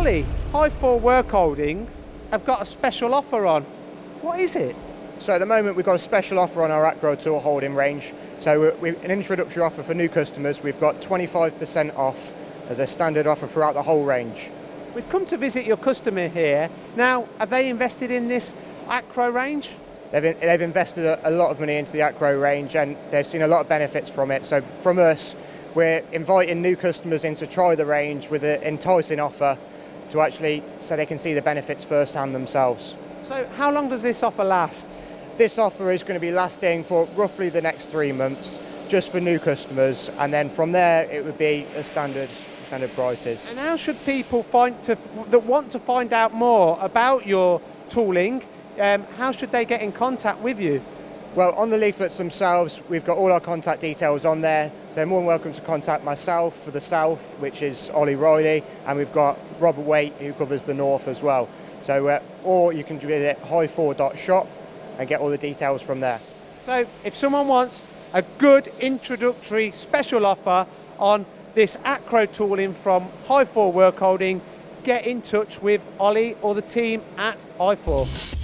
Ollie, Hyfore Work Holding have got a special offer on. What is it? So at the moment we've got a special offer on our Acro tool holding range. So an introductory offer for new customers. We've got 25% off as a standard offer throughout the whole range. We've come to visit your customer here. Now, have they invested in this Acro range? They've invested a lot of money into the Acro range and they've seen a lot of benefits from it. So from us, we're inviting new customers in to try the range with an enticing offer to so they can see the benefits firsthand themselves. So how long does this offer last? This offer is going to be lasting for roughly the next 3 months, just for new customers, and then from there it would be a standard prices. And how should people that want to find out more about your tooling, how should they get in contact with you? Well, on the leaflets themselves, we've got all our contact details on there, so they're more than welcome to contact myself for the south, which is Ollie Riley, and we've got Robert Waite, who covers the north as well. So, or you can visit hyfore.shop and get all the details from there. So if someone wants a good introductory special offer on this Acro tooling from Hyfore Work Holding, get in touch with Ollie or the team at Hyfore.